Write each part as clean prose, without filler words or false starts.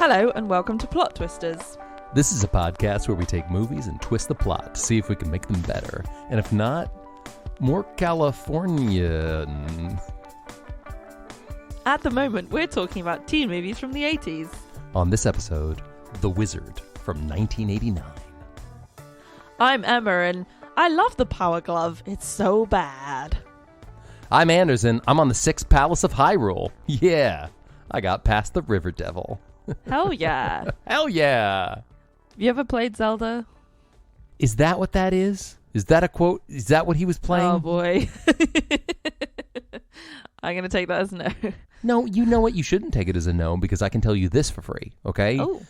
Hello and welcome to Plot Twisters. This is a podcast where we take movies and twist the plot to see if we can make them better. And if not, more Californian. At the moment, we're talking about teen movies from the 80s. On this episode, The Wizard from 1989. I'm Emma and I love the Power Glove. It's so bad. I'm Anderson. I'm on the 6th Palace of Hyrule. Yeah, I got past the River Devil. Hell yeah. Hell yeah. Have you ever played Zelda? Is that what that is? Is that a quote? Is that what he was playing? Oh boy. I'm going to take that as no. No, you know what? You shouldn't take it as a no because I can tell you this for free, okay? Oh.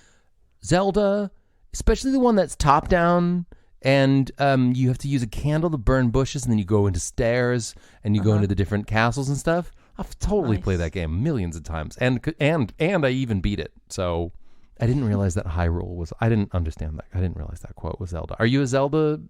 Zelda, especially the one that's top down and you have to use a candle to burn bushes and then you go into stairs and you go into the different castles and stuff. I've totally played that game millions of times and I even beat it. So I didn't realize that Hyrule was, I didn't understand that. I didn't realize that quote was Zelda. Are you a Zelda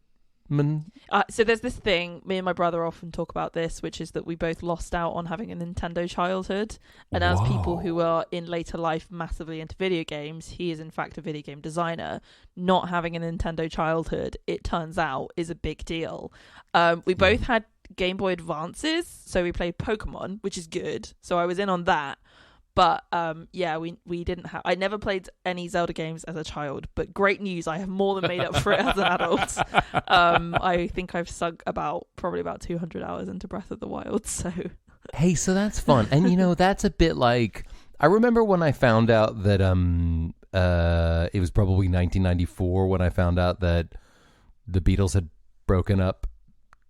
man? So there's this thing, me and my brother often talk about this, which is that we both lost out on having a Nintendo childhood. And as people who are in later life massively into video games, he is in fact a video game designer. Not having a Nintendo childhood, it turns out, is a big deal. We both had Game Boy Advances, so we played Pokemon, which is good. So I was in on that. But we didn't have. I never played any Zelda games as a child. But great news, I have more than made up for it as an adult. I think I've sunk probably about 200 hours into Breath of the Wild. So hey, so that's fun, and you know that's a bit like I remember when I found out that it was probably 1994 when I found out that the Beatles had broken up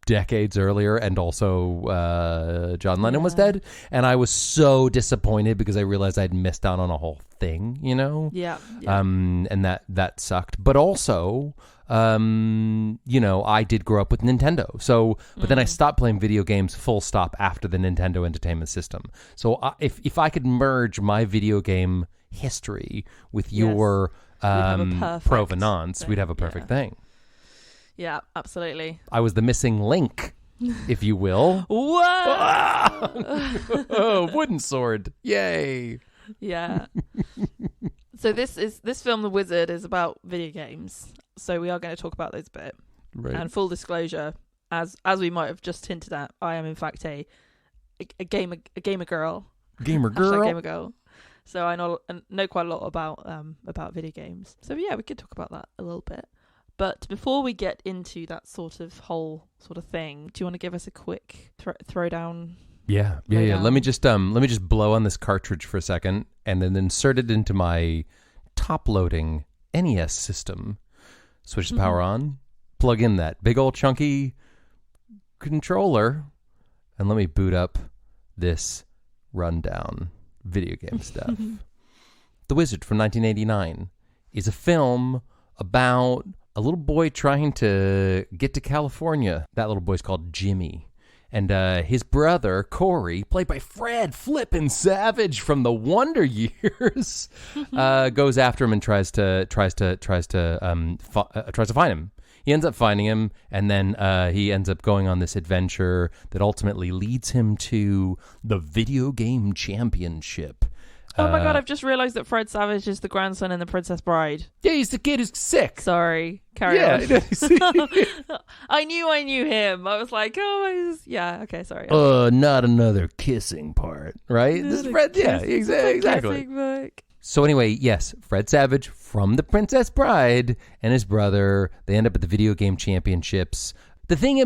decades earlier, and also John Lennon was dead, and I was so disappointed because I realized I'd missed out on a whole thing, you know. Yeah. And that sucked. But also, you know, I did grow up with Nintendo, so but then I stopped playing video games full stop after the Nintendo Entertainment System. So if I could merge my video game history with your provenance, we'd have a perfect thing. Yeah, absolutely. I was the missing link, if you will. Whoa! Oh, wooden sword. Yay. Yeah. So this film, The Wizard, is about video games. So we are going to talk about those a bit. Right. And full disclosure, as we might have just hinted at, I am in fact a gamer girl. Gamer girl. Gamer girl. So I know quite a lot about video games. So yeah, we could talk about that a little bit. But before we get into that sort of whole sort of thing, do you want to give us a quick throwdown? Yeah. Let me just blow on this cartridge for a second and then insert it into my top-loading NES system. Switch the power on, plug in that big old chunky controller, and let me boot up this rundown video game stuff. The Wizard from 1989 is a film about a little boy trying to get to California. That little boy's called Jimmy. And his brother, Corey, played by Fred Flippin' Savage from the Wonder Years, goes after him and tries to find him. He ends up finding him, and then he ends up going on this adventure that ultimately leads him to the video game championship. Oh my God, I've just realized that Fred Savage is the grandson in The Princess Bride. Yeah, he's the kid who's sick. Sorry, carry on. I knew him. I was like, okay, sorry. Not another kissing part, right? This is Fred, exactly. So anyway, yes, Fred Savage from The Princess Bride and his brother, they end up at the video game championships. The thing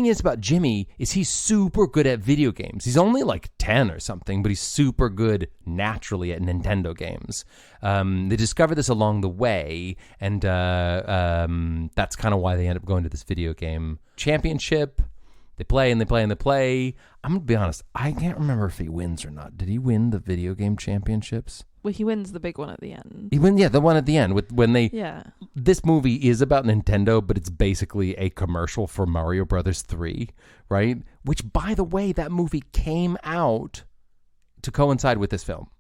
is about Jimmy is he's super good at video games. He's only like 10 or something, but he's super good naturally at Nintendo games. They discover this along the way, and that's kind of why they end up going to this video game championship. They play and they play and they play. I'm going to be honest, I can't remember if he wins or not. Did he win the video game championships? Well, he wins the big one at the end. He wins, the one at the end. This movie is about Nintendo, but it's basically a commercial for Mario Brothers 3, right? Which, by the way, that movie came out to coincide with this film.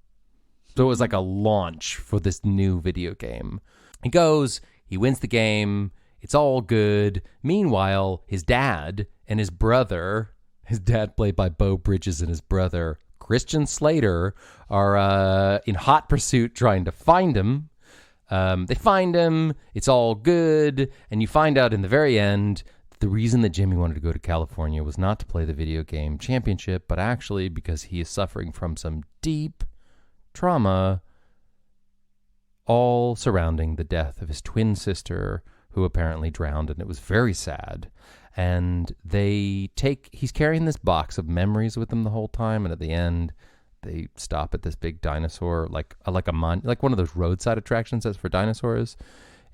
So it was like a launch for this new video game. He goes, he wins the game, it's all good. Meanwhile, his dad and his brother, his dad played by Beau Bridges and his brother, Christian Slater are in hot pursuit trying to find him. They find him. It's all good. And you find out in the very end, the reason that Jimmy wanted to go to California was not to play the video game championship, but actually because he is suffering from some deep trauma, all surrounding the death of his twin sister, who apparently drowned, and it was very sad. And he's carrying this box of memories with him the whole time, and at the end, they stop at this big dinosaur, like one of those roadside attractions that's for dinosaurs.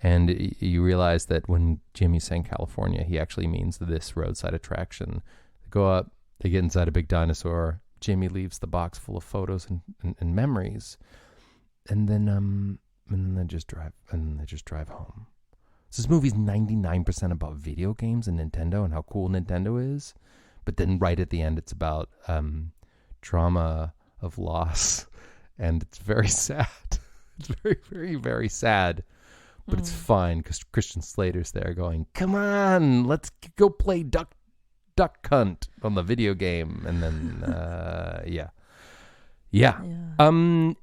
And you realize that when Jimmy's saying California, he actually means this roadside attraction. They go up, they get inside a big dinosaur. Jimmy leaves the box full of photos and memories, and then they just drive home. So this movie's 99% about video games and Nintendo and how cool Nintendo is, but then right at the end, it's about trauma of loss, and it's very sad. It's very, very, very sad, but it's fine because Christian Slater's there going, "Come on, let's go play Duck Hunt on the video game," and then yeah.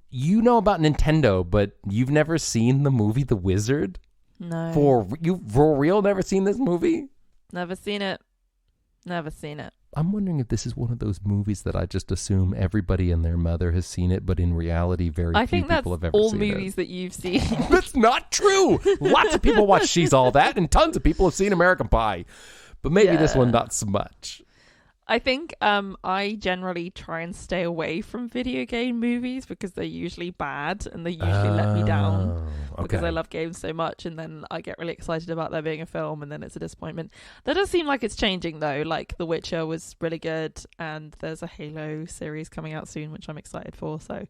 You know about Nintendo, but you've never seen the movie The Wizard? No. For real, never seen this movie? Never seen it. I'm wondering if this is one of those movies that I just assume everybody and their mother has seen it, but in reality, very few people have ever seen it. I think that's all movies that you've seen. That's not true. Lots of people watch She's All That, and tons of people have seen American Pie. But maybe this one not so much. I think I generally try and stay away from video game movies because they're usually bad and they usually let me down because I love games so much, and then I get really excited about there being a film and then it's a disappointment. That does seem like it's changing though. Like The Witcher was really good, and there's a Halo series coming out soon which I'm excited for. So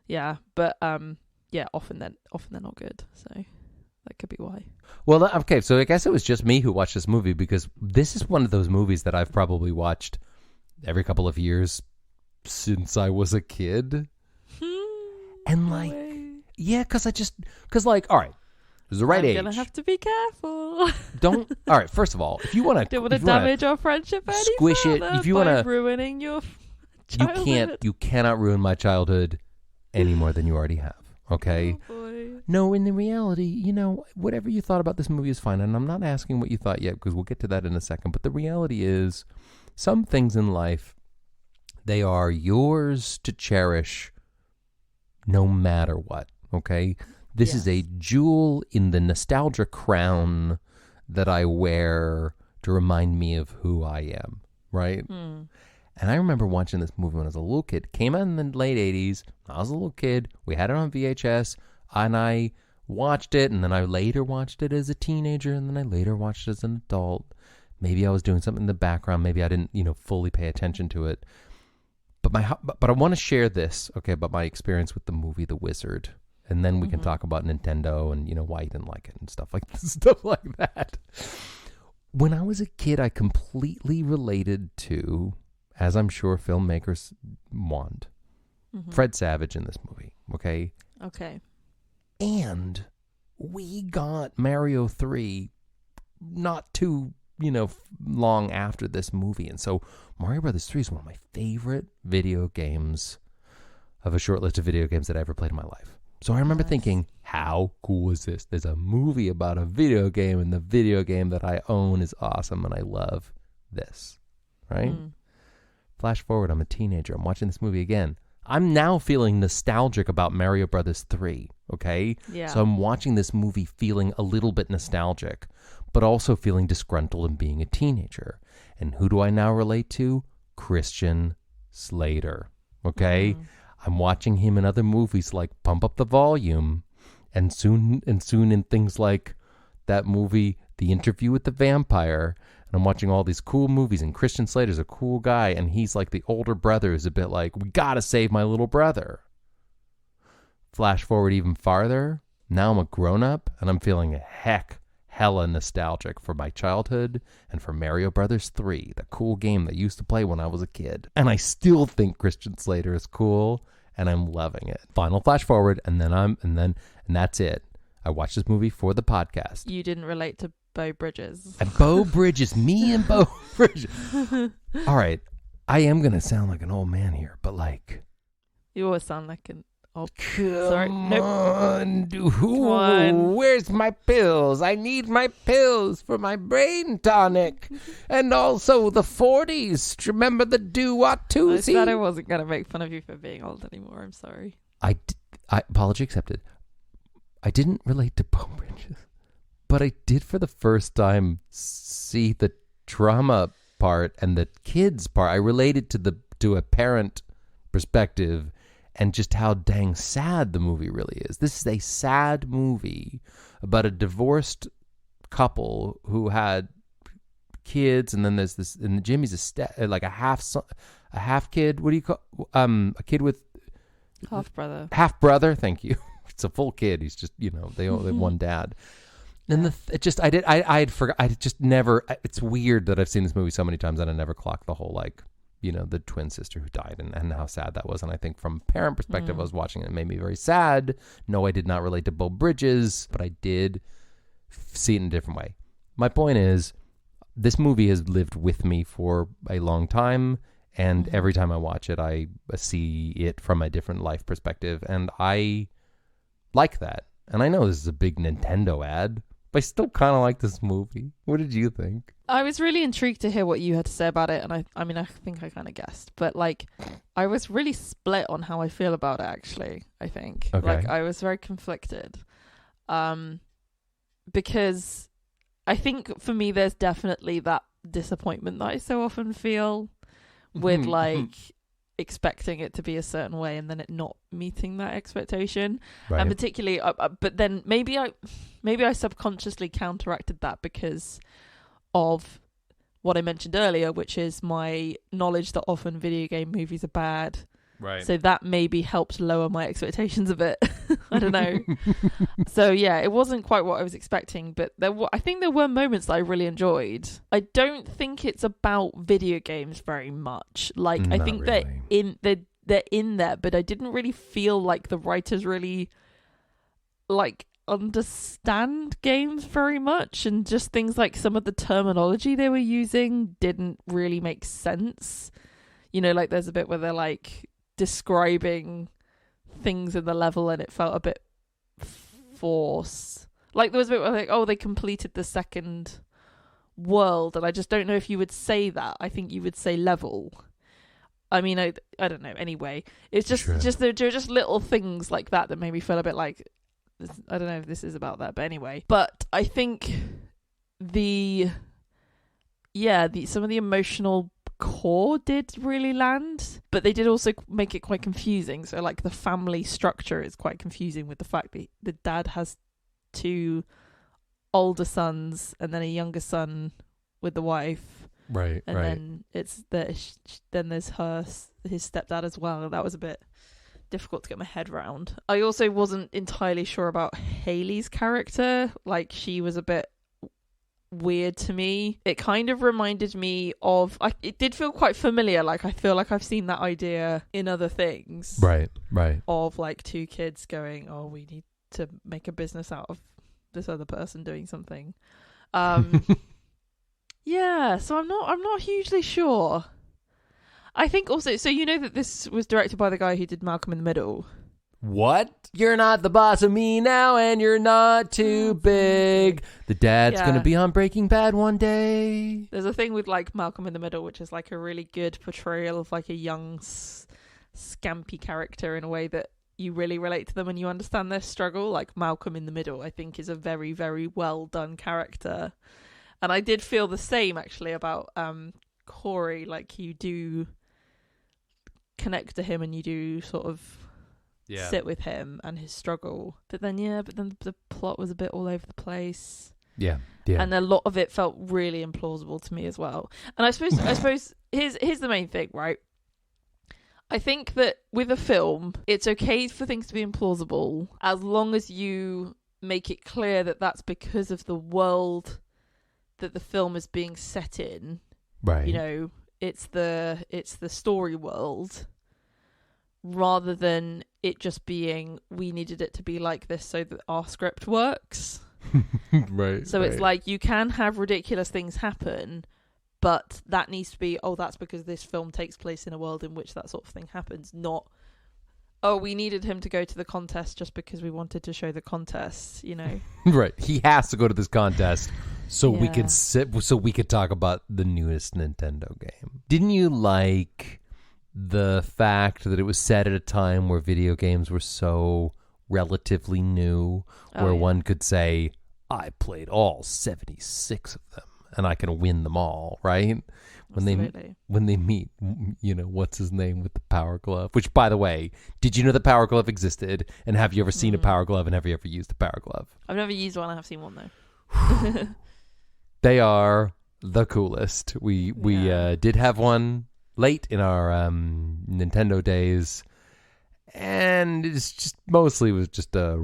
yeah, but often they're not good. So that could be why. Well, okay, so I guess it was just me who watched this movie because this is one of those movies that I've probably watched every couple of years since I was a kid. And like, yeah, because all right, it was the right age. I'm going to have to be careful. All right, first of all, if you want to... Don't want to damage our friendship any squish it. If you want to... ruining your childhood. You cannot ruin my childhood any more than you already have, okay? Oh, boy. No, in the reality, whatever you thought about this movie is fine. And I'm not asking what you thought yet because we'll get to that in a second. But the reality is some things in life, they are yours to cherish no matter what, okay? This is a jewel in the nostalgia crown that I wear to remind me of who I am, right? And I remember watching this movie when I was a little kid. It came out in the late 80s. I was a little kid. We had it on VHS. And I watched it, and then I later watched it as a teenager, and then I later watched it as an adult. Maybe I was doing something in the background. Maybe I didn't, fully pay attention to it. But I want to share this, okay, about my experience with the movie The Wizard, and then we can talk about Nintendo and why you didn't like it and stuff like that. When I was a kid, I completely related to, as I'm sure filmmakers want, Fred Savage in this movie. Okay. Okay. And we got Mario 3 not too, long after this movie. And so Mario Brothers 3 is one of my favorite video games of a short list of video games that I ever played in my life. So I remember thinking, how cool is this? There's a movie about a video game, and the video game that I own is awesome, and I love this, right? Flash forward, I'm a teenager. I'm watching this movie again. I'm now feeling nostalgic about Mario Brothers 3, okay? Yeah. So I'm watching this movie feeling a little bit nostalgic, but also feeling disgruntled and being a teenager. And who do I now relate to? Christian Slater, okay? I'm watching him in other movies like Pump Up the Volume, and soon in things like that movie, The Interview with the Vampire. And I'm watching all these cool movies, and Christian Slater's a cool guy, and he's like the older brother who's a bit like, we gotta save my little brother. Flash forward even farther, now I'm a grown-up, and I'm feeling hella nostalgic for my childhood and for Mario Brothers 3, the cool game that I used to play when I was a kid. And I still think Christian Slater is cool, and I'm loving it. Final flash forward, and that's it. I watched this movie for the podcast. You didn't relate to Beau Bridges. And Beau Bridges, me and Beau Bridges. All right. I am going to sound like an old man here, but like... You always sound like an old... Come on. Where's my pills? I need my pills for my brain tonic. And also the 40s. Remember the do-what-to-see? I said I wasn't going to make fun of you for being old anymore. I'm sorry. I apology accepted. I didn't relate to Bone Bridges, but I did for the first time see the trauma part and the kids part. I related to a parent perspective and just how dang sad the movie really is. This is a sad movie about a divorced couple who had kids, and then there's this, and Jimmy's like a half kid. What do you call a kid with half brother? Thank you. It's a full kid. He's just, they only have one dad. And I just never. It's weird that I've seen this movie so many times and I never clocked the whole the twin sister who died and how sad that was. And I think from a parent perspective, I was watching it. It made me very sad. No, I did not relate to Beau Bridges, but I did see it in a different way. My point is, this movie has lived with me for a long time. And every time I watch it, I see it from a different life perspective. And I like that. And I know this is a big Nintendo ad, but I still kind of like this movie. What did you think? I was really intrigued to hear what you had to say about it, and I think I kind of guessed, but I was really split on how I feel about it. Actually, I think I was very conflicted, because I think for me there's definitely that disappointment that I so often feel with expecting it to be a certain way and then it not meeting that expectation, right. And particularly but then maybe I subconsciously counteracted that because of what I mentioned earlier, which is my knowledge that often video game movies are bad, right? So that maybe helped lower my expectations a bit. I don't know. So yeah, it wasn't quite what I was expecting, but I think there were moments that I really enjoyed. I don't think it's about video games very much. I think really. they're in there, but I didn't really feel like the writers really understand games very much, and just things like some of the terminology they were using didn't really make sense. There's a bit where they're describing things in the level and it felt a bit forced. There was a bit where they completed the second world, and I just don't know if you would say that. I think you would say level. I mean, I don't know. Anyway, it's just there are just little things like that made me feel a bit I don't know if this is about that, but anyway. But I think some of the emotional core did really land, but they did also make it quite confusing. So the family structure is quite confusing with the fact that the dad has two older sons and then a younger son with the wife, right? And then then there's his stepdad as well, and that was a bit difficult to get my head around. I also wasn't entirely sure about Hayley's character. She was a bit weird to me. It kind of reminded me of it did feel quite familiar. I feel like I've seen that idea in other things, right of two kids going, oh, we need to make a business out of this other person doing something. Yeah, so I'm not hugely sure. I think also, so that this was directed by the guy who did Malcolm in the Middle. What? You're not the boss of me now, and you're not too big. The dad's going to be on Breaking Bad one day. There's a thing with Malcolm in the Middle, which is a really good portrayal of a young, scampy character in a way that you really relate to them and you understand their struggle. Malcolm in the Middle, I think, is a very, very well done character. And I did feel the same, actually, about Corey. You do connect to him and you do sort of sit with him and his struggle. But then the plot was a bit all over the place. Yeah. And a lot of it felt really implausible to me as well. And I suppose here's the main thing, right? I think that with a film, it's okay for things to be implausible as long as you make it clear that that's because of the world that the film is being set in. Right. It's the story world, rather than it just being, we needed it to be like this so that our script works. Right. So it's you can have ridiculous things happen, But that needs to be, that's because this film takes place in a world in which that sort of thing happens, not, we needed him to go to the contest just because we wanted to show the contest, Right. He has to go to this contest so we Yeah. could talk about the newest Nintendo game. Didn't you like the fact that it was set at a time where video games were so relatively new, where one could say, I played all 76 of them and I can win them all, right? Absolutely. When they meet, what's his name with the Power Glove? Which, by the way, did you know the Power Glove existed? And have you ever seen a Power Glove? And have you ever used a Power Glove? I've never used one. I have seen one though. They are the coolest. We did have one late in our Nintendo days, and it's just mostly was just a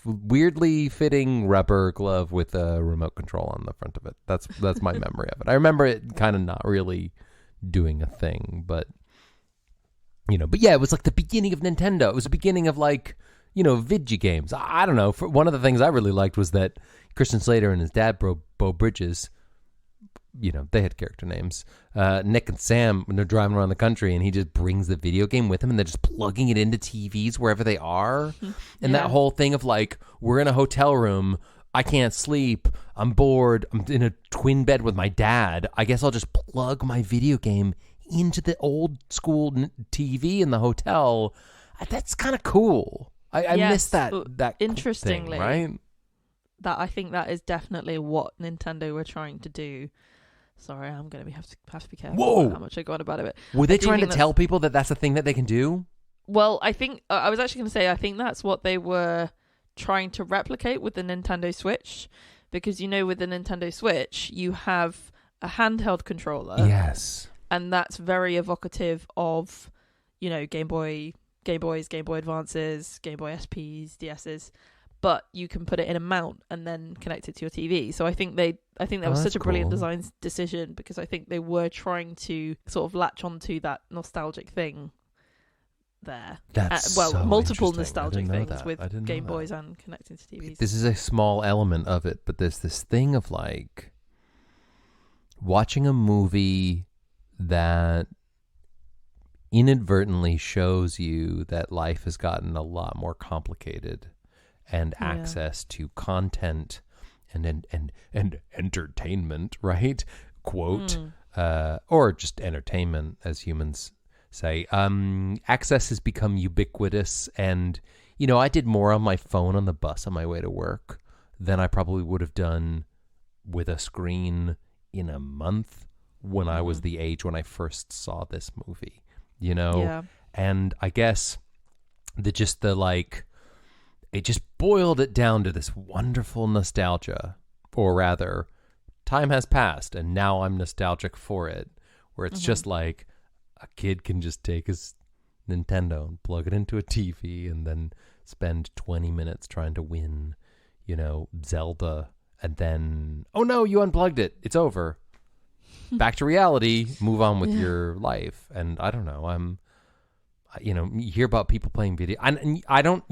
weirdly fitting rubber glove with a remote control on the front of it. That's my memory of it. I remember it kind of not really doing a thing, but it was like the beginning of Nintendo. It was the beginning of video games. I don't know. One of the things I really liked was that Christian Slater and his dad, Bo Bridges, they had character names. Nick and Sam, when they're driving around the country, and he just brings the video game with him, and they're just plugging it into TVs wherever they are. And that whole thing of we're in a hotel room, I can't sleep, I'm bored, I'm in a twin bed with my dad. I guess I'll just plug my video game into the old school TV in the hotel. That's kind of cool. I miss that interestingly thing, right? That I think that is definitely what Nintendo were trying to do. Sorry, I'm going to have to be careful about how much I go on about it. Were they trying to tell people that that's a thing that they can do? Well, I think I was actually going to say I think that's what they were trying to replicate with the Nintendo Switch, because with the Nintendo Switch you have a handheld controller. Yes. And that's very evocative of, Game Boys, Game Boy Advances, Game Boy SPs, DSs. But you can put it in a mount and then connect it to your TV. So I think that was such a brilliant design decision, because I think they were trying to sort of latch onto that nostalgic thing there. That's multiple nostalgic things with Game Boys and connecting to TVs. This is a small element of it, but there's this thing of watching a movie that inadvertently shows you that life has gotten a lot more complicated, and access to content and entertainment, right? Quote, or just entertainment, as humans say. Access has become ubiquitous, and I did more on my phone on the bus on my way to work than I probably would have done with a screen in a month when I was the age when I first saw this movie. And I guess it just boiled it down to this wonderful nostalgia, or rather, time has passed and now I'm nostalgic for it, where it's just a kid can just take his Nintendo and plug it into a TV and then spend 20 minutes trying to win, Zelda, and then, oh no, you unplugged it, it's over. Back to reality, move on with your life. And I don't know, you hear about people playing video. I don't,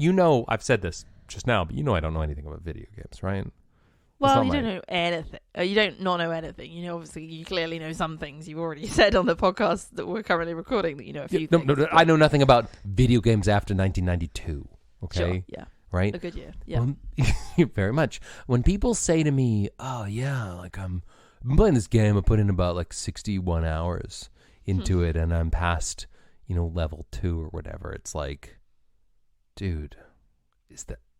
I've said this just now, but I don't know anything about video games, right? Well, you don't know anything. You don't not know anything. Obviously, you clearly know some things. You've already said on the podcast that we're currently recording that you know a few things. No, I know nothing about video games after 1992. Okay? Sure, yeah. Right? A good year, yeah. Very much. When people say to me, oh, yeah, I'm playing this game, I put in about 61 hours into it, and I'm past level 2 or whatever. It's dude,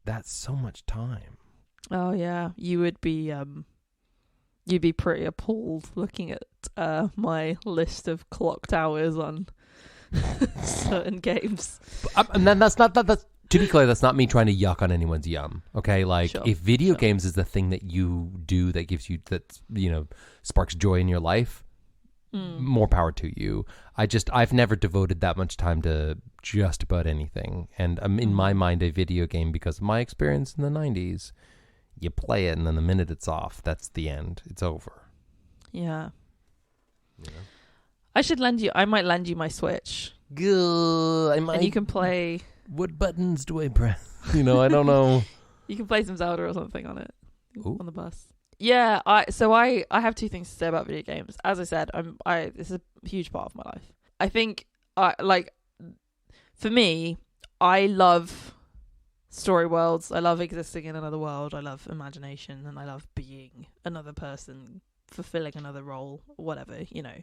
that's so much time. Oh yeah, you would be you'd be pretty appalled looking at my list of clocked hours on certain games. And then that's to be clear, that's not me trying to yuck on anyone's yum. Okay, Sure, if video games is the thing that you do that gives you sparks joy in your life, more power to you. I've never devoted that much time to just about anything. And in my mind, a video game, because of my experience in the 90s, you play it and then the minute it's off, that's the end. It's over. Yeah. I might lend you my Switch. Good. And you can play. What buttons do I press? I don't know. You can play some Zelda or something on it. Ooh. On the bus. Yeah, I have two things to say about video games. As I said, this is a huge part of my life. I think for me, I love story worlds. I love existing in another world. I love imagination, and I love being another person, fulfilling another role, whatever,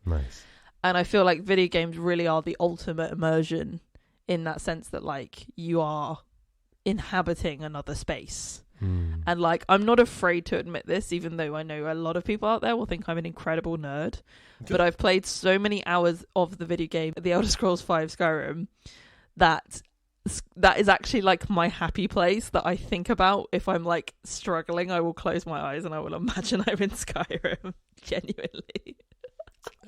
Nice. And I feel like video games really are the ultimate immersion in that sense that like you are inhabiting another space. And like I'm not afraid to admit this, even though I know a lot of people out there will think I'm an incredible nerd. But I've played so many hours of the video game The Elder Scrolls V Skyrim that is actually like my happy place that I think about. If I'm like struggling, I will close my eyes and I will imagine I'm in Skyrim. Genuinely.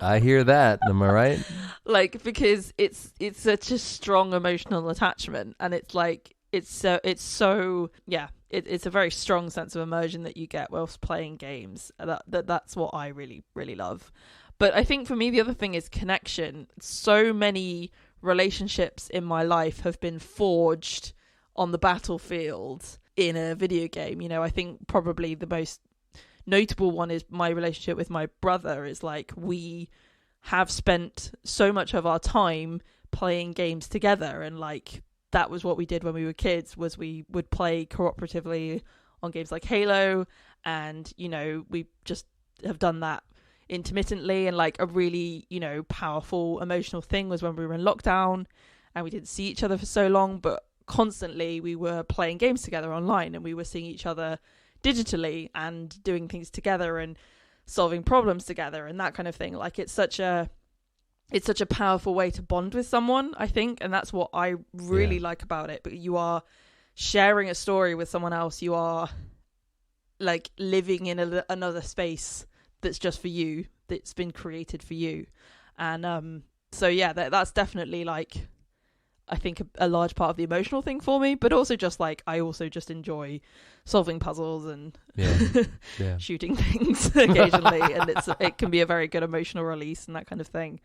I hear that. Am I right? Like, because it's such a strong emotional attachment, and it's like it's a very strong sense of immersion that you get whilst playing games. That's what I really, really love. But I think for me, the other thing is connection. So many relationships in my life have been forged on the battlefield in a video game. I think probably the most notable one is my relationship with my brother. Is like we have spent so much of our time playing games together, and like that was what we did when we were kids, was we would play cooperatively on games like Halo, and we just have done that intermittently. And like a really powerful emotional thing was when we were in lockdown and we didn't see each other for so long, but constantly we were playing games together online, and we were seeing each other digitally and doing things together and solving problems together and that kind of thing. Like it's such a powerful way to bond with someone, I think, and that's what I really like about it. But you are sharing a story with someone else. You are like living in another space that's just for you, that's been created for you. And so yeah, that's definitely like I think a large part of the emotional thing for me, but also just like I also just enjoy solving puzzles and shooting things occasionally, and it can be a very good emotional release and that kind of thing.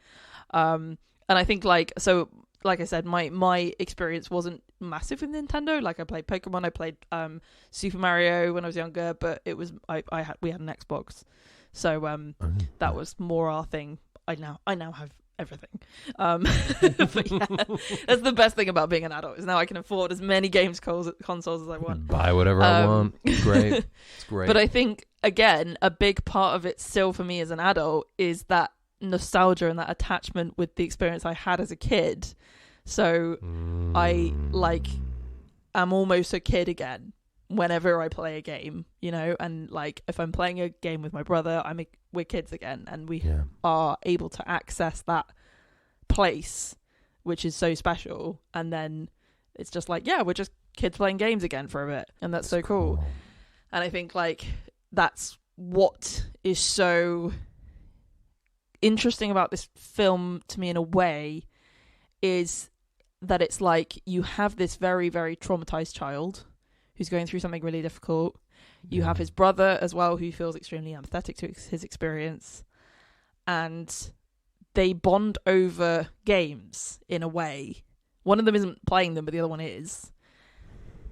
And I think like I said, my experience wasn't massive with Nintendo. Like I played Pokemon, I played Super Mario when I was younger, but it was we had an Xbox, so that was more our thing. I now have everything. But yeah, that's the best thing about being an adult, is now I can afford as many games consoles as I want. Buy whatever I want. It's great. It's great. But I think again, a big part of it still for me as an adult is that nostalgia and that attachment with the experience I had as a kid. So I like am almost a kid again whenever I play a game, and like if I'm playing a game with my brother, we're kids again, and we are able to access that place, which is so special. And then it's just like, we're just kids playing games again for a bit, and that's so cool. And I think like that's what is so interesting about this film to me in a way, is that it's like you have this very, very traumatized child who's going through something really difficult. You have his brother as well, who feels extremely empathetic to his experience, and they bond over games in a way. One of them isn't playing them, but the other one is.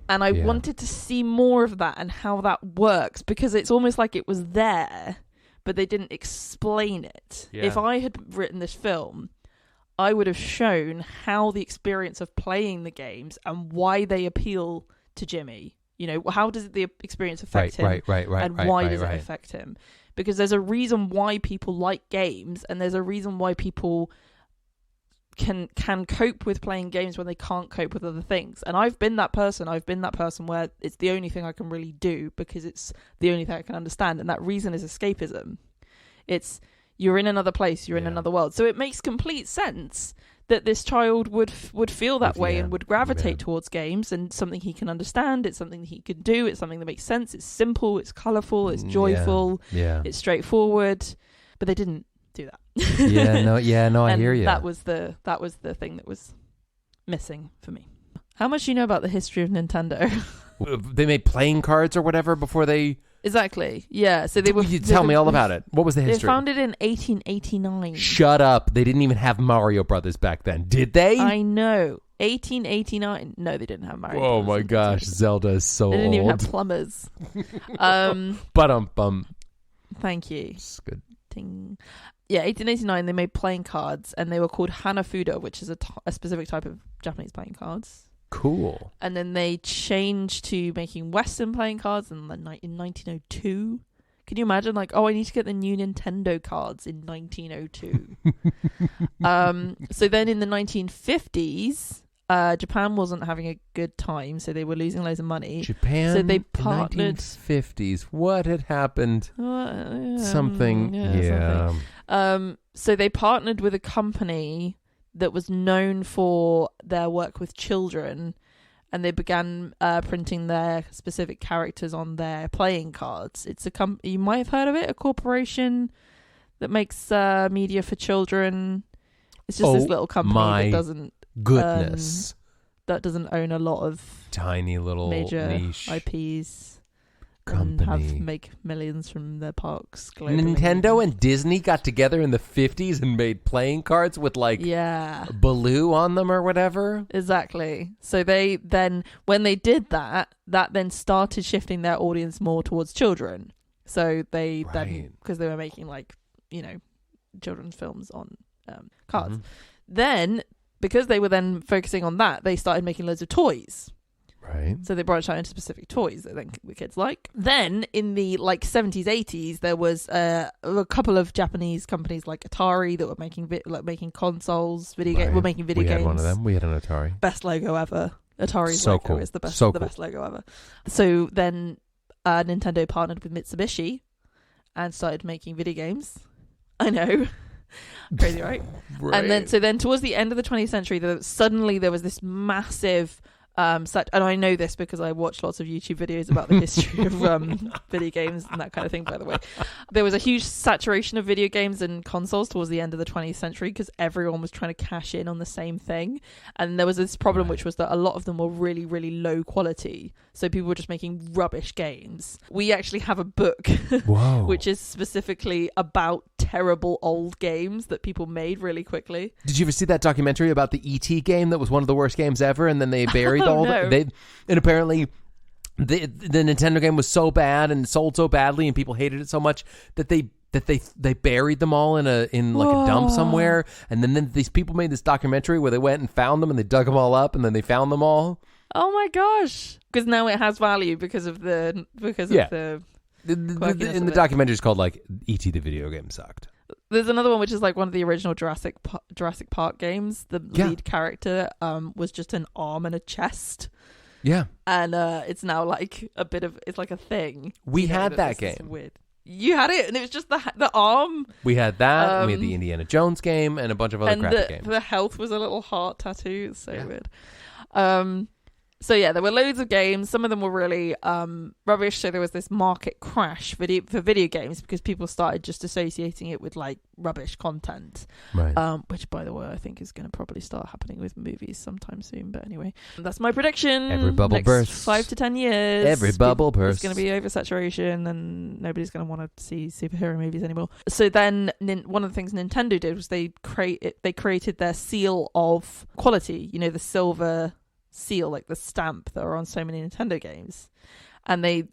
And I wanted to see more of that and how that works, because it's almost like it was there, but they didn't explain it. Yeah. If I had written this film, I would have shown how the experience of playing the games and why they appeal to Jimmy. How does the experience affect him? Right. And why does it affect him? Because there's a reason why people like games, and there's a reason why people can cope with playing games when they can't cope with other things. And I've been that person. Where it's the only thing I can really do, because it's the only thing I can understand. And that reason is escapism. It's you're in another place, you're in another world. So it makes complete sense that this child would feel that way and would gravitate towards games, and something he can understand. It's something he can do. It's something that makes sense. It's simple. It's colourful. It's joyful. It's straightforward. But they didn't do that. I hear you. That was the thing that was missing for me. How much do you know about the history of Nintendo? They made playing cards or whatever before they... Exactly. Yeah. So tell me all about it. What was the history? They founded in 1889. Shut up. They didn't even have Mario Brothers back then, did they? I know. 1889. No, they didn't have Mario Brothers. Oh my gosh, Zelda is so old. They didn't even have plumbers. But Thank you. It's good. Ding. Yeah, 1889, they made playing cards, and they were called Hanafuda, which is a specific type of Japanese playing cards. Cool. And then they changed to making Western playing cards in 1902. Can you imagine, like, I need to get the new Nintendo cards in 1902. So then in the 1950s, Japan wasn't having a good time, so they were losing loads of money. Japan, so they partnered. In the 1950s. What had happened? Something. So they partnered with a company that was known for their work with children, and they began printing their specific characters on their playing cards. It's a you might have heard of it, a corporation that makes media for children. It's just this little company that doesn't goodness that doesn't own a lot of tiny little major niche IPs. Company. And make millions from their parks globally. Nintendo and Disney got together in the 50s and made playing cards with Baloo on them or whatever. Exactly. So they then, when they did that then started shifting their audience more towards children. So they then, because they were making children's films on cards. Mm-hmm. Then, because they were then focusing on that, they started making loads of toys. Right. So they branched out into specific toys that then the kids like. Then in the 70s, 80s, there was a couple of Japanese companies like Atari that were making consoles, were making video games. We had one of them. We had an Atari. Best logo ever. Atari's so logo cool. is the best logo ever. So then Nintendo partnered with Mitsubishi and started making video games. I know. Crazy, right? And then towards the end of the 20th century, suddenly there was this massive and I know this because I watched lots of YouTube videos about the history of video games and that kind of thing, by the way. There was a huge saturation of video games and consoles towards the end of the 20th century because everyone was trying to cash in on the same thing. And there was this problem, which was that a lot of them were really, really low quality. So people were just making rubbish games. We actually have a book which is specifically about terrible old games that people made really quickly. Did you ever see that documentary about the E.T. game that was one of the worst games ever, and then they buried and apparently the Nintendo game was so bad and sold so badly and people hated it so much that they buried them all in a dump somewhere, and then these people made this documentary where they went and found them and they dug them all up and then they found them all. Oh my gosh! Because now it has value because of the in the documentary is called E.T. the video game sucked. There's another one which is one of the original Jurassic Park games. The lead character was just an arm and a chest. Yeah. And it's now a bit of, it's like a thing. We had that game. Weird. You had it, and it was just the arm. We had that. We had the Indiana Jones game and a bunch of other crappy games. The health was a little heart tattoo. It's so weird. So yeah, there were loads of games. Some of them were really rubbish. So there was this market crash for video games because people started just associating it with rubbish content. Right. Which, by the way, I think is going to probably start happening with movies sometime soon. But anyway, that's my prediction. Every bubble Next bursts. 5 to 10 years. Every bubble bursts. It's going to be oversaturation, and nobody's going to want to see superhero movies anymore. So then, one of the things Nintendo did was they created their seal of quality. The silver seal, the stamp that are on so many Nintendo games, and they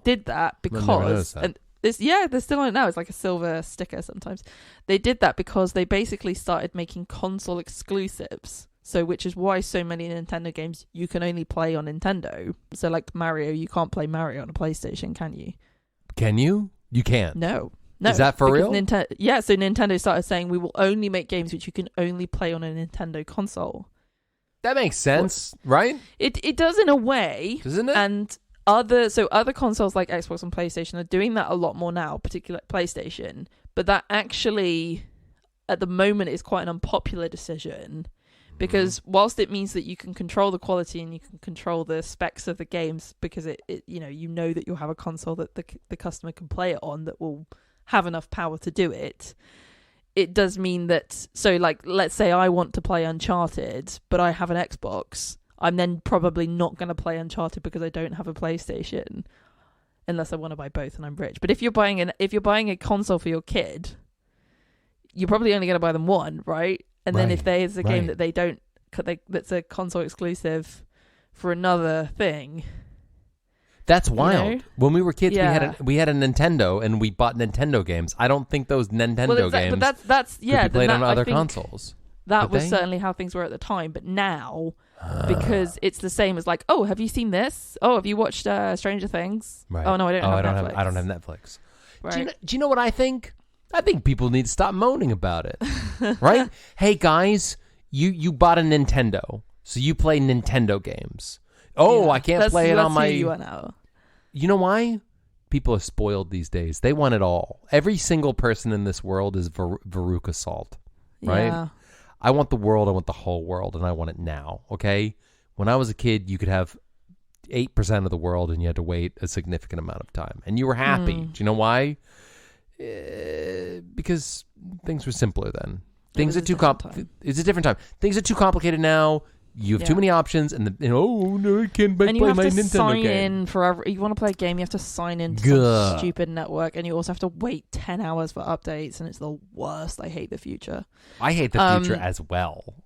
did that because they're still on it now. It's like a silver sticker sometimes. They did that because they basically started making console exclusives, so which is why so many Nintendo games you can only play on Nintendo. So like Mario, you can't play Mario on a PlayStation, can you? Can you? You can't. No, is that for real? So Nintendo started saying we will only make games which you can only play on a Nintendo console. That makes sense, right? It does in a way, doesn't it? And other consoles like Xbox and PlayStation are doing that a lot more now, particularly PlayStation. But that actually, at the moment, is quite an unpopular decision because whilst it means that you can control the quality and you can control the specs of the games because it that you'll have a console that the customer can play it on that will have enough power to do it. It does mean that, so let's say I want to play Uncharted, but I have an Xbox. I'm then probably not going to play Uncharted because I don't have a PlayStation, unless I want to buy both and I'm rich. But if you're buying a console for your kid, you're probably only going to buy them one, right? And then if there's a game that that's a console exclusive for another thing. That's wild. You know? When we were kids, Yeah. we had a Nintendo, and we bought Nintendo games. I don't think those Nintendo games but that's could be played on other I think consoles. That Could was they? certainly how things were at the time. But now, because it's the same as like, oh, have you seen this? Oh, have you watched Stranger Things? Right. Oh no, I don't have Netflix. I don't have Netflix. Right. Do you know what I think? I think people need to stop moaning about it. Right? Hey guys, you bought a Nintendo, so you play Nintendo games. Oh, I can't play it on my. Who you are now. You know why? People are spoiled these days. They want it all. Every single person in this world is Veruca Salt, right? Yeah. I want the world. I want the whole world, and I want it now. Okay. When I was a kid, you could have 8% of the world, and you had to wait a significant amount of time, and you were happy. Do you know why? Because things were simpler then. Things are too It's a different time. Things are too complicated now. You have too many options, and no, I can't play my Nintendo game. And you have to sign in forever. You want to play a game, you have to sign into some stupid network, and you also have to wait 10 hours for updates, and it's the worst. I hate the future. I hate the future as well.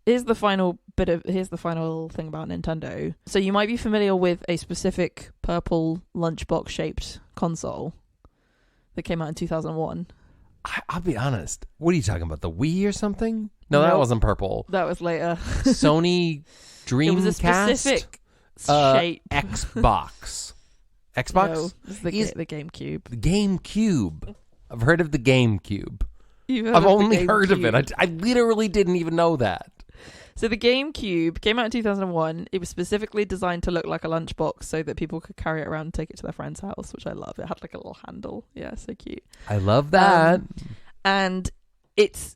Here's the final thing about Nintendo. So you might be familiar with a specific purple lunchbox shaped console that came out in 2001. I'll be honest. What are you talking about? The Wii or something? No, that wasn't purple. That was later. Sony Dreamcast. It was a specific shape. Xbox. Xbox? No, it's the GameCube. The GameCube. I've heard of the GameCube. I've only heard of it. I literally didn't even know that. So the GameCube came out in 2001. It was specifically designed to look like a lunchbox so that people could carry it around and take it to their friend's house, which I love. It had like a little handle. Yeah, so cute. I love that. And it's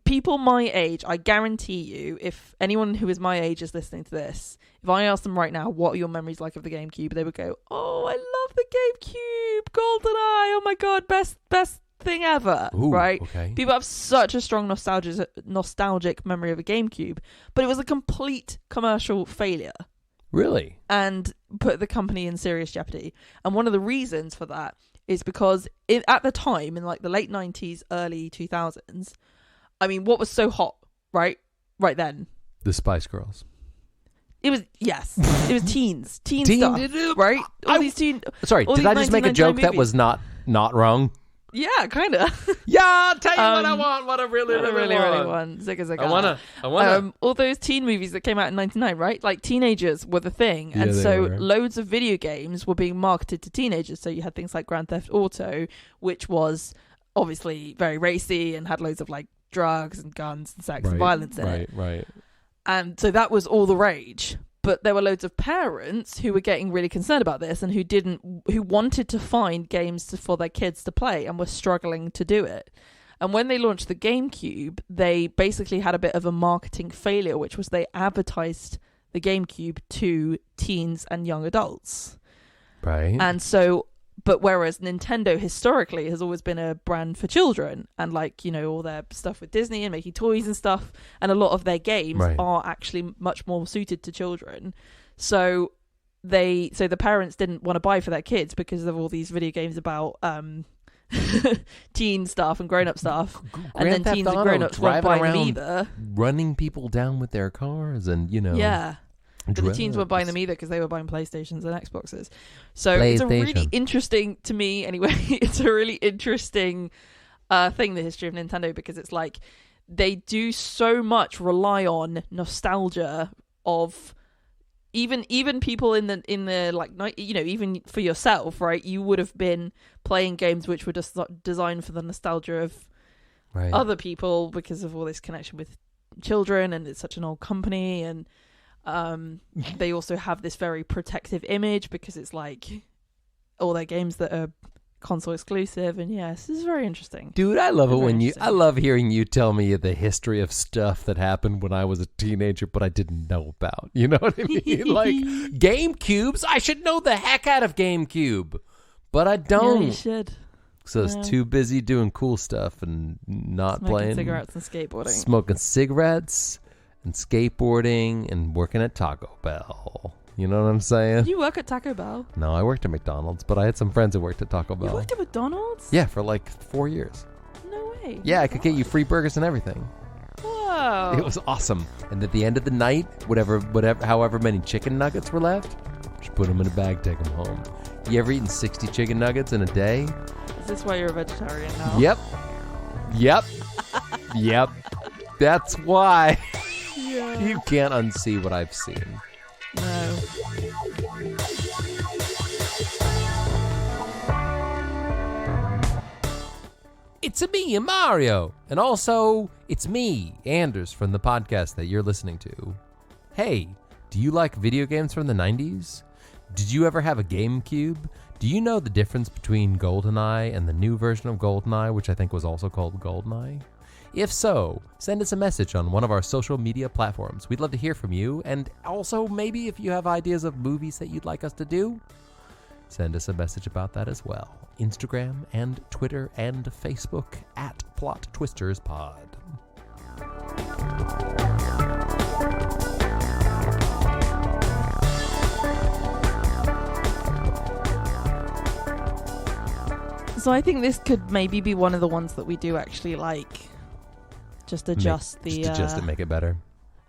people my age, I guarantee you, if anyone who is my age is listening to this, if I ask them right now, what are your memories like of the GameCube? They would go, oh, I love the GameCube. GoldenEye. Oh my God, best thing ever. Ooh, right? Okay. People have such a strong nostalgic memory of a GameCube, but it was a complete commercial failure. Really? And put the company in serious jeopardy. And one of the reasons for that is because at the time, in like the late 90s, early 2000s, I mean, what was so hot, right then? The Spice Girls. It was teen stuff, right? Sorry, did I just make a joke that was not wrong? Yeah, kind of. Yeah, I'll tell you what I want. What I really want. Zigga zigga. I wanna. All those teen movies that came out in 99, right? Like teenagers were the thing. Yeah, and so were. loads of video games were being marketed to teenagers. So you had things like Grand Theft Auto, which was obviously very racy and had loads of like drugs and guns and sex and violence in it. Right. And so that was all the rage. But there were loads of parents who were getting really concerned about this and who wanted to find games for their kids to play and were struggling to do it. And when they launched the GameCube, they basically had a bit of a marketing failure, which was they advertised the GameCube to teens and young adults. Right. And so, but whereas Nintendo historically has always been a brand for children and like, you know, all their stuff with Disney and making toys and stuff, and a lot of their games are actually much more suited to children. So the parents didn't want to buy for their kids because of all these video games about teen stuff and grown-up stuff. And then teens and grown-ups weren't buying them either. Running people down with their cars and, you know. Yeah. But the teens weren't buying them either because they were buying PlayStations and Xboxes. So it's a really interesting, to me anyway, it's a really interesting thing, the history of Nintendo, because it's like they do so much rely on nostalgia of even people in the like, you know, even for yourself, right? You would have been playing games which were just designed for the nostalgia of other people because of all this connection with children, and it's such an old company, and they also have this very protective image because it's like all their games that are console exclusive. And yes, this is very interesting. Dude, I love it when I love hearing you tell me the history of stuff that happened when I was a teenager but I didn't know about. You know what I mean? Like GameCubes, I should know the heck out of GameCube, but I don't. Yeah, you should. So it's too busy doing cool stuff and not playing cigarettes and skateboarding. Smoking cigarettes and skateboarding and working at Taco Bell. You know what I'm saying? Did you work at Taco Bell? No, I worked at McDonald's, but I had some friends who worked at Taco Bell. You worked at McDonald's? Yeah, for like 4 years. No way. Yeah, I could get you free burgers and everything. Whoa. It was awesome. And at the end of the night, however many chicken nuggets were left, Just put them in a bag, take them home. You ever eaten 60 chicken nuggets in a day? Is this why you're a vegetarian now? Yep. Yep. That's why. Yeah. You can't unsee what I've seen. No. It's me, Mario. And also, it's me, Anders, from the podcast that you're listening to. Hey, do you like video games from the 90s? Did you ever have a GameCube? Do you know the difference between GoldenEye and the new version of GoldenEye, which I think was also called GoldenEye? If so, send us a message on one of our social media platforms. We'd love to hear from you. And also, maybe if you have ideas of movies that you'd like us to do, send us a message about that as well. Instagram and Twitter and Facebook at plottwisterspod. So I think this could maybe be one of the ones that we do actually like. Just adjust adjust it, make it better.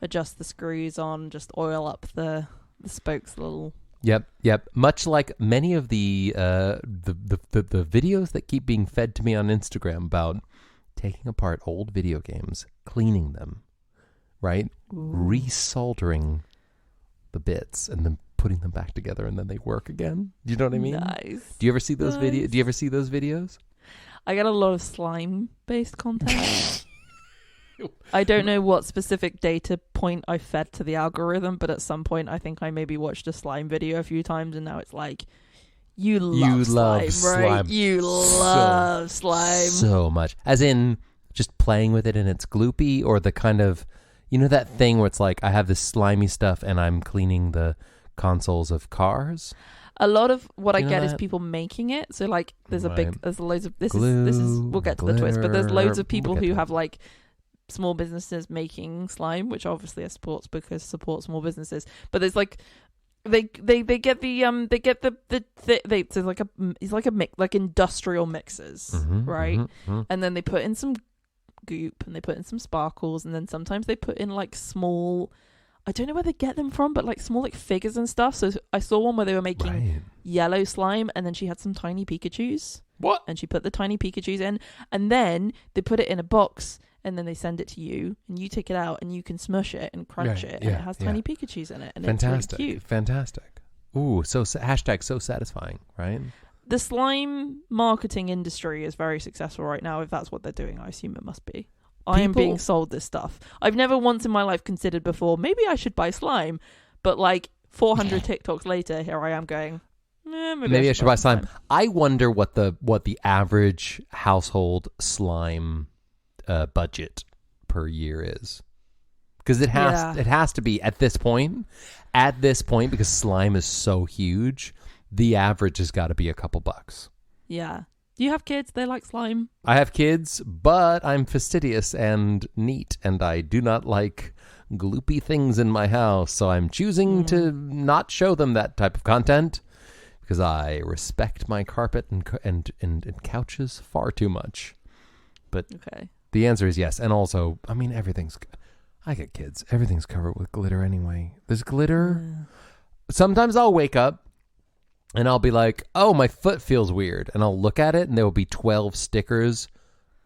Adjust the screws on, just oil up the spokes a little. Yep. Much like many of the videos that keep being fed to me on Instagram about taking apart old video games, cleaning them, right? Ooh. Resoldering the bits and then putting them back together and then they work again. Do you know what I mean? Nice. Do you ever see those videos? Do you ever see those videos? I get a lot of slime-based content. I don't know what specific data point I fed to the algorithm, but at some point I think I maybe watched a slime video a few times and now it's like, you love slime, right? You love slime. So much. As in, just playing with it and it's gloopy, or the kind of, you know that thing where it's like, I have this slimy stuff and I'm cleaning the consoles of cars? A lot of what I get is people making it. So like, there's loads of, this is, we'll get to the twist, but there's loads of people who have like, small businesses making slime, which obviously I support because support small businesses. But there's like they get it's like a mix, like industrial mixes, right? And then they put in some goop and they put in some sparkles, and then sometimes they put in like small, I don't know where they get them from, but like small like figures and stuff. So I saw one where they were making yellow slime, and then she had some tiny Pikachus. What? And she put the tiny Pikachus in, and then they put it in a box. And then they send it to you, and you take it out, and you can smush it and crunch it, and it has tiny Pikachus in it, and fantastic, it's really cute. Fantastic. Ooh, so hashtag so satisfying, right? The slime marketing industry is very successful right now. If that's what they're doing, I assume it must be. I am being sold this stuff. I've never once in my life considered before, maybe I should buy slime, but like 400 TikToks later, here I am going, maybe I should buy slime. I wonder what the average household slime budget per year is, because it has to be at this point because slime is so huge. The average has got to be a couple bucks. Yeah. Do you have kids? They like slime. I have kids, but I'm fastidious and neat, and I do not like gloopy things in my house. So I'm choosing to not show them that type of content because I respect my carpet and couches far too much. But okay. The answer is yes. And also, I mean, I get kids. Everything's covered with glitter anyway. There's glitter. Sometimes I'll wake up and I'll be like, oh, my foot feels weird. And I'll look at it and there will be 12 stickers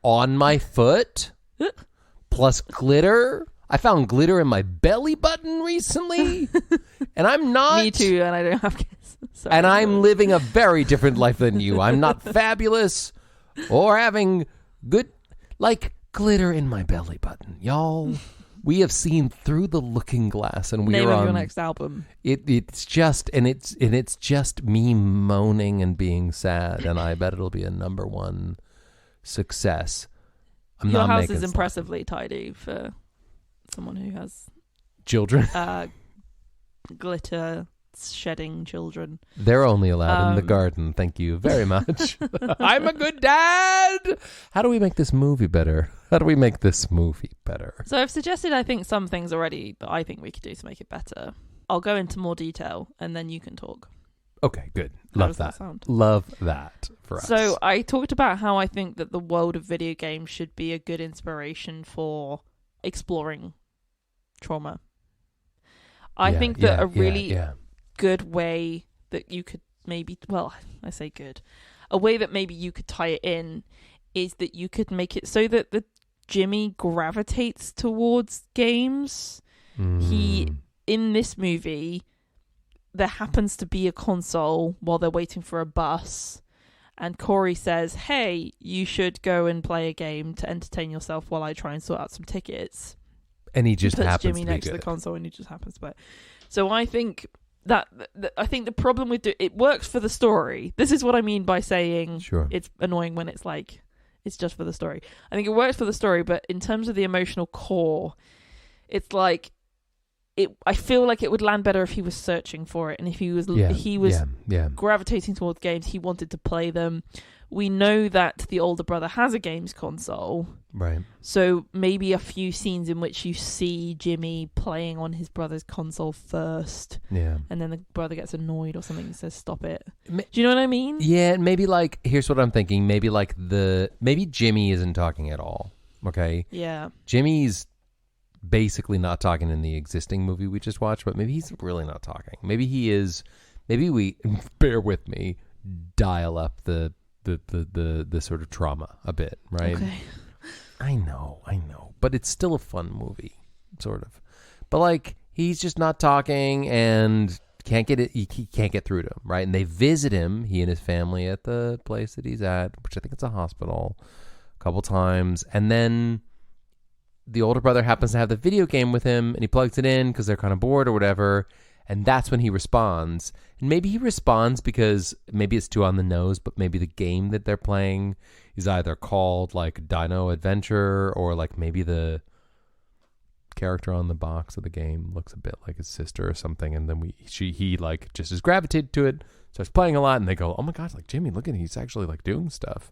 on my foot plus glitter. I found glitter in my belly button recently. And I'm not. Me too, and I don't have kids. Sorry. And I'm living a very different life than you. I'm not fabulous or having good, like, glitter in my belly button. Y'all, we have seen through the looking glass, and we're on... Name of your next album. It's just me moaning and being sad, and I bet it'll be a #1 success. Your house is impressively tidy for someone who has children. Glitter shedding children. They're only allowed in the garden. Thank you very much. I'm a good dad. How do we make this movie better? So I've suggested, I think, some things already that I think we could do to make it better. I'll go into more detail and then you can talk. Okay, good. How does that sound? Love that for us. So I talked about how I think that the world of video games should be a good inspiration for exploring trauma. I think that good way that you could maybe, well, I say good, a way that maybe you could tie it in is that you could make it so that the Jimmy gravitates towards games. He, in this movie, there happens to be a console while they're waiting for a bus, and Corey says, hey, you should go and play a game to entertain yourself while I try and sort out some tickets. And he just happens Jimmy to be next good. to the console, and he just happens to play. So I think I think the problem with it works for the story. This is what I mean by saying it's annoying when it's like it's just for the story. I think it works for the story, but in terms of the emotional core, it's like I feel like it would land better if he was searching for it, and if he was gravitating towards games, he wanted to play them. We know that the older brother has a games console, right? So maybe a few scenes in which you see Jimmy playing on his brother's console first, and then the brother gets annoyed or something and says, "Stop it." Do you know what I mean? Yeah, maybe like here's what I'm thinking. Maybe like maybe Jimmy isn't talking at all. Okay. Yeah. Jimmy's basically not talking in the existing movie we just watched, but maybe he's really not talking. Maybe he is. Maybe we bear with me. Dial up the sort of trauma a bit, right? Okay. I know, but it's still a fun movie, sort of. But like he's just not talking and can't get it. He can't get through to him, right? And they visit him, he and his family, at the place that he's at, which I think it's a hospital, a couple times, and then the older brother happens to have the video game with him, and he plugs it in because they're kind of bored or whatever. And that's when he responds. And maybe he responds because maybe it's too on the nose, but maybe the game that they're playing is either called like Dino Adventure, or like maybe the character on the box of the game looks a bit like his sister or something. And then he like just is gravitated to it, starts playing a lot, and they go, oh my gosh, like Jimmy, look at him, he's actually like doing stuff.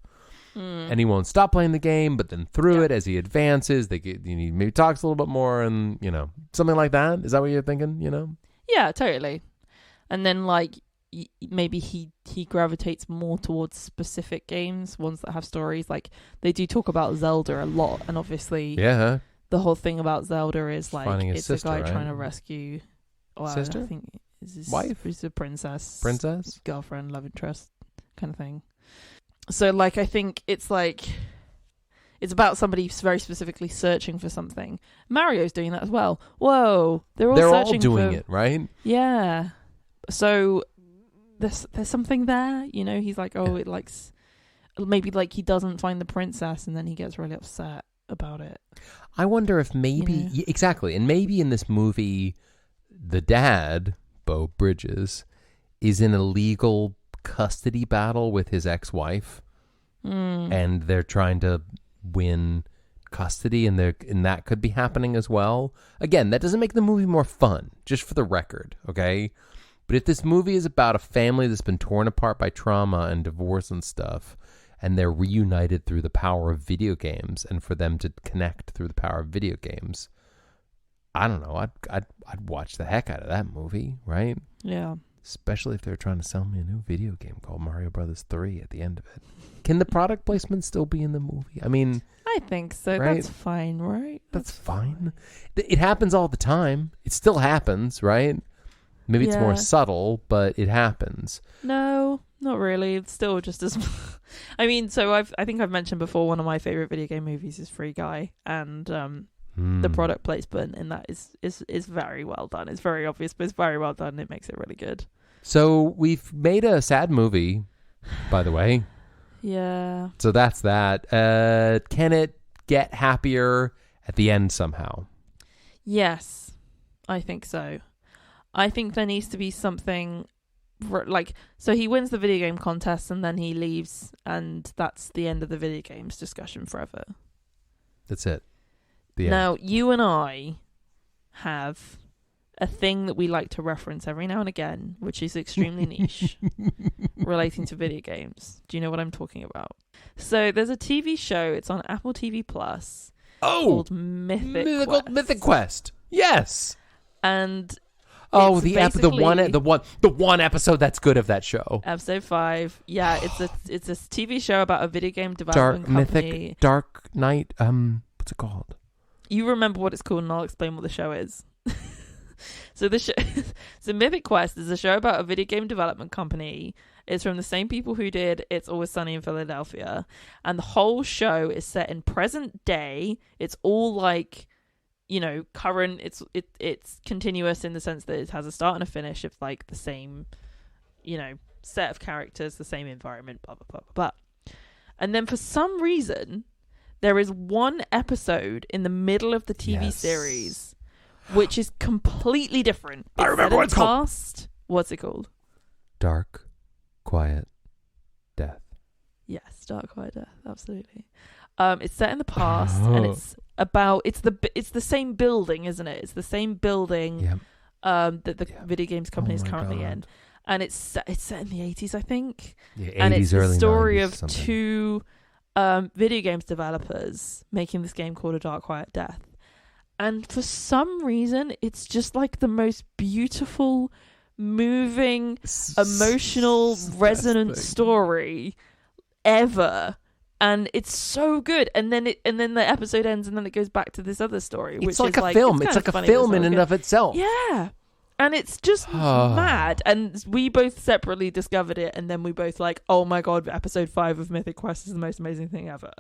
And he won't stop playing the game, but then through it, as he advances, he maybe talks a little bit more, and something like that. Is that what you're thinking? Yeah, totally. And then like maybe he gravitates more towards specific games, ones that have stories. Like they do talk about Zelda a lot, and obviously the whole thing about Zelda is like it's sister, a guy trying to rescue sister. I think is his wife. He's a princess, girlfriend, love interest kind of thing. So like I think it's like it's about somebody very specifically searching for something. Mario's doing that as well. Whoa, they're all doing it, right? Yeah. So there's something there, He's like, it likes, maybe like he doesn't find the princess, and then he gets really upset about it. I wonder if maybe exactly, and maybe in this movie, the dad, Beau Bridges, is in a legal custody battle with his ex-wife, and they're trying to win custody, and that could be happening as well. Again, that doesn't make the movie more fun, just for the record, okay? But if this movie is about a family that's been torn apart by trauma and divorce and stuff, and they're reunited through the power of video games, and for them to connect through the power of video games, I don't know, I'd watch the heck out of that movie, right? Yeah. Especially if they're trying to sell me a new video game called Mario Brothers 3 at the end of it. Can the product placement still be in the movie? I mean, I think so. Right? That's fine, right? That's fine. It happens all the time. It still happens, right? Maybe it's more subtle, but it happens. No, not really. It's still just as... I mean, so I think I've mentioned before, one of my favorite video game movies is Free Guy, and the product placement in that is very well done. It's very obvious, but it's very well done. It makes it really good. So we've made a sad movie, by the way. Yeah. So that's that. Can it get happier at the end somehow? Yes, I think so. I think there needs to be something like, so he wins the video game contest and then he leaves, and that's the end of the video games discussion forever. That's it. Now, you and I have a thing that we like to reference every now and again, which is extremely niche, relating to video games. Do you know what I'm talking about? So there's a TV show. It's on Apple TV Plus. Called Mythic Quest. Yes. And the one episode that's good of that show. Episode 5. Yeah, it's a TV show about a video game development company. Dark Knight. What's it called? You remember what it's called, and I'll explain what the show is. So the show, so Mythic Quest is a show about a video game development company. It's from the same people who did It's Always Sunny in Philadelphia, and the whole show is set in present day. It's all like, current. It's continuous in the sense that it has a start and a finish of like the same, set of characters, the same environment, blah blah blah blah blah. And then for some reason, there is one episode in the middle of the TV series which is completely different. I remember what it's called. Past. What's it called? Dark, Quiet, Death. Yes, Dark, Quiet, Death. Absolutely. It's set in the past, and it's about it's the same building, isn't it? It's the same building that the video games company is currently in, and it's set in the 80s, I think. Yeah, 80s, and it's the story 90s, of something. two video games developers making this game called A Dark, Quiet, Death. And for some reason, it's just like the most beautiful, moving, emotional, resonant story ever. And it's so good. And then the episode ends, and then it goes back to this other story. It's which like is a film. It's like a film in and of itself. Yeah. And it's just mad. And we both separately discovered it, and then we both like, oh my god, episode 5 of Mythic Quest is the most amazing thing ever.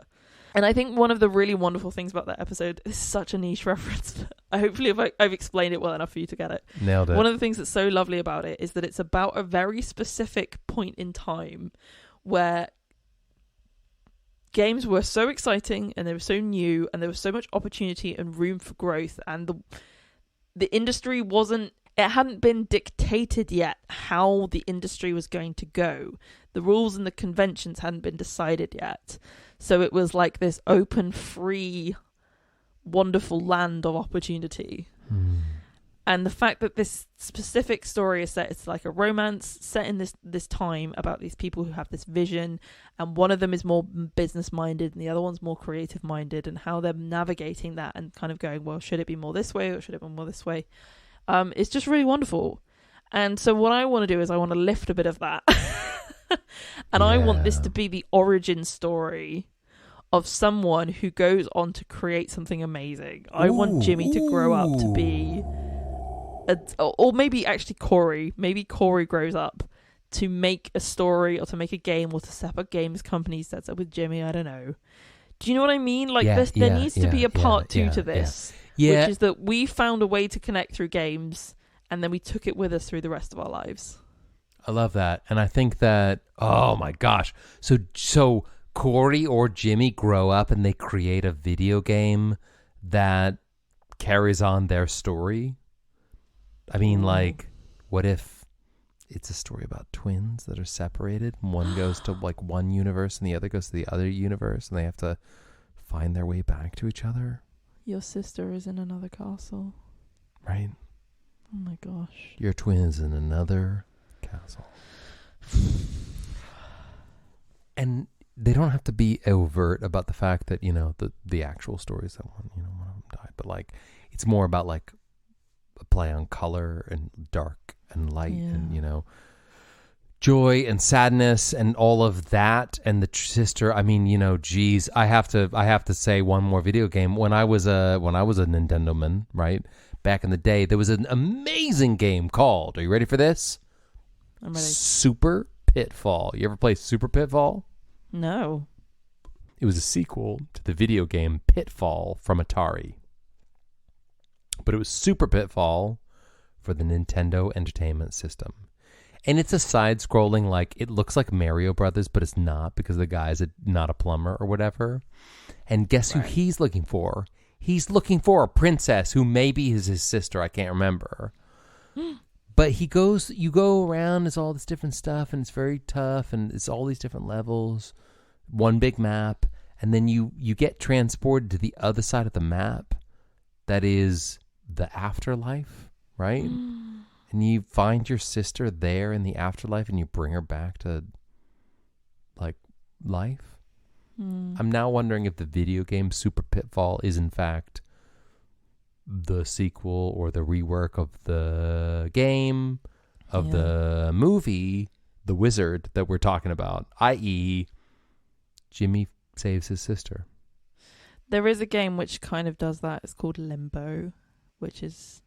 And I think one of the really wonderful things about that episode is such a niche reference. Hopefully I've explained it well enough for you to get it. Nailed it. One of the things that's so lovely about it is that it's about a very specific point in time where games were so exciting and they were so new and there was so much opportunity and room for growth, and the industry hadn't been dictated yet how the industry was going to go. The rules and the conventions hadn't been decided yet. So it was like this open, free, wonderful land of opportunity. And the fact that this specific story is set, it's like a romance set in this time about these people who have this vision, and one of them is more business minded and the other one's more creative minded, and how they're navigating that and kind of going, well, should it be more this way or should it be more this way? It's just really wonderful. And so what I want to do is I want to lift a bit of that. And I want this to be the origin story of someone who goes on to create something amazing. I want Jimmy to grow up to be or maybe actually Corey. Maybe Corey grows up to make a story or to make a game or to set up games company sets up with Jimmy. I don't know. Do you know what I mean? Like there needs to be a part 2 to this. Yeah. Which is that we found a way to connect through games, and then we took it with us through the rest of our lives. I love that. And I think that, oh my gosh. So Corey or Jimmy grow up and they create a video game that carries on their story. I mean, like, what if it's a story about twins that are separated? One goes to like one universe and the other goes to the other universe, and they have to find their way back to each other. Your sister is in another castle. Right. Oh my gosh. Your twin is in another castle. And they don't have to be overt about the fact that, the actual stories that one of them died, but like it's more about like a play on color and dark and light and joy and sadness and all of that. And the sister, I mean, geez, I have to say one more video game. When I was a Nintendo man, right? Back in the day, there was an amazing game called, are you ready for this? I'm ready. Super Pitfall. You ever play Super Pitfall? No. It was a sequel to the video game Pitfall from Atari. But it was Super Pitfall for the Nintendo Entertainment System. And it's a side-scrolling, like, it looks like Mario Brothers, but it's not, because the guy's not a plumber or whatever. And guess who he's looking for? He's looking for a princess who maybe is his sister. I can't remember. But you go around, it's all this different stuff, and it's very tough, and it's all these different levels, one big map, and then you get transported to the other side of the map that is the afterlife, right? And you find your sister there in the afterlife, and you bring her back to, like, life. I'm now wondering if the video game Super Pitfall is, in fact, the sequel or the rework of the game, of the movie, The Wizard, that we're talking about, i.e., Jimmy saves his sister. There is a game which kind of does that. It's called Limbo, which is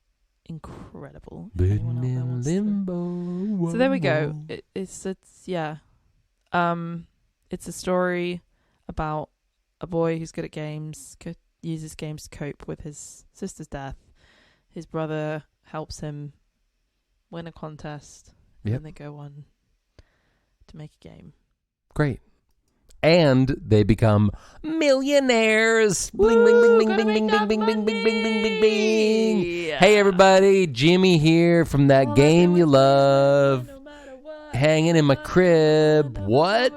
incredible. Been Anyone out there in wants to- limbo. So there we go. It's a story about a boy who's good at games, uses games to cope with his sister's death. His brother helps him win a contest, and then they go on to make a game. Great. And they become millionaires. Bling, bling, bling, bling, bling, bling, bling, bling, bling, bling, bling, bling, bling, bling. Hey, everybody. Jimmy here from that game you love. Hanging in my crib. What?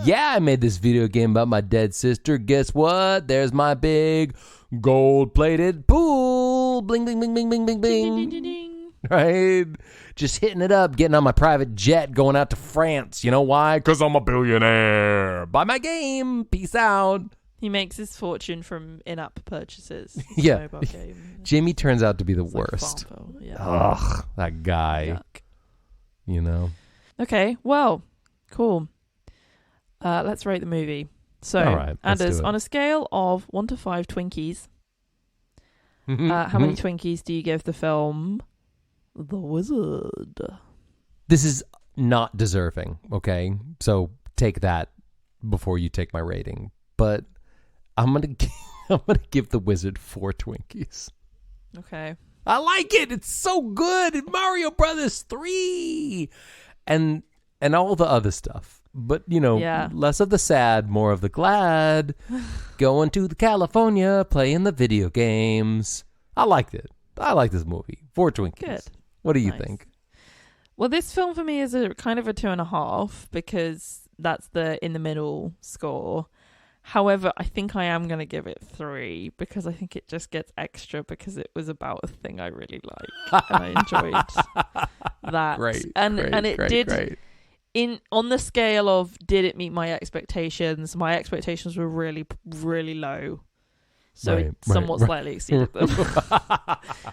Yeah, I made this video game about my dead sister. Guess what? There's my big gold-plated pool. Bling, bling, bling, bling, bling, bling, bling. Right? Just hitting it up, getting on my private jet, going out to France. You know why? Because I'm a billionaire. Buy my game. Peace out. He makes his fortune from in-app purchases. Yeah. Mobile game. Jimmy turns out to be the It's like worst. Farmville, yeah. Ugh, that guy. Yuck. You know? Okay, well, cool. Let's rate the movie. So, All right, let's Anders, do it. on a scale of 1 to 5 Twinkies, how many Twinkies do you give the film The Wizard? This is not deserving, okay? So take that before you take my rating. But I'm gonna give The Wizard 4 Twinkies. Okay. I like it. It's so good. In Mario Brothers 3. And all the other stuff. But, less of the sad, more of the glad. Going to the California, playing the video games. I liked it. I like this movie. 4 Twinkies. Good. What do you Nice. think? Well, this film for me is a kind of a 2.5 because that's the in the middle score. However, I think I am going to give it 3 because I think it just gets extra because it was about a thing I really like and I enjoyed that. Great. And great, and it great, did great. on the scale of did it meet my expectations? My expectations were really, really low. So Right, it somewhat slightly exceeded them.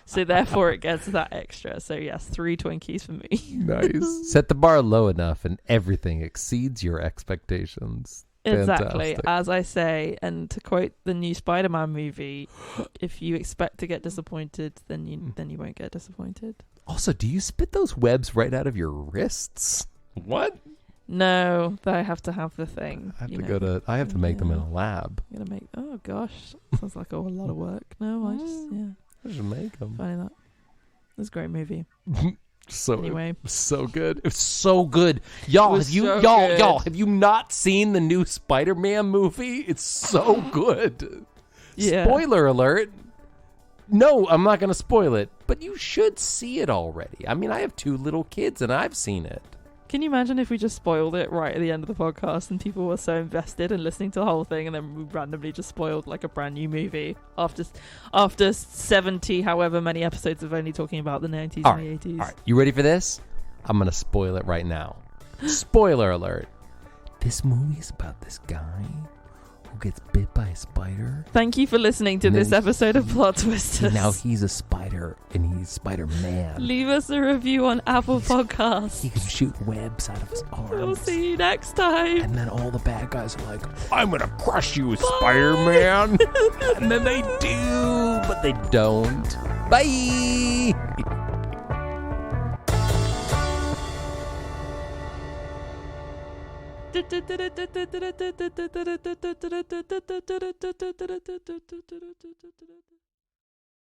So therefore it gets that extra. So yes, 3 Twinkies for me. Nice. Set the bar low enough and everything exceeds your expectations. Exactly, Fantastic. as I say, and to quote the new Spider-Man movie, if you expect to get disappointed, then you won't get disappointed. Also, do you spit those webs right out of your wrists? What? No, I have to have the thing. I have to make them in a lab. I'm gonna make. Oh gosh, sounds like a lot of work. No, I should make them. finding that. It was a great movie. So Anyway. so good. It was so good. Y'all, It was so y'all, good. have you not seen the new Spider-Man movie? It's so good. Yeah. Spoiler alert. No, I'm not going to spoil it, but you should see it already. I mean, I have 2 little kids and I've seen it. Can you imagine if we just spoiled it right at the end of the podcast and people were so invested in listening to the whole thing and then we randomly just spoiled like a brand new movie after 70 however many episodes of only talking about the 90s All and the 80s. All right, you ready for this? I'm going to spoil it right now. Spoiler alert. This movie is about this guy who gets bit by a spider. Thank you for listening to And this then episode of Plot Twisters. Now he's a spider and he's Spider-Man. Leave us a review on Apple Podcasts. He can shoot webs out of his arms. We'll see you next time. And then all the bad guys are like, I'm going to crush you, Spider-Man. And then they do, but they don't. Bye. Da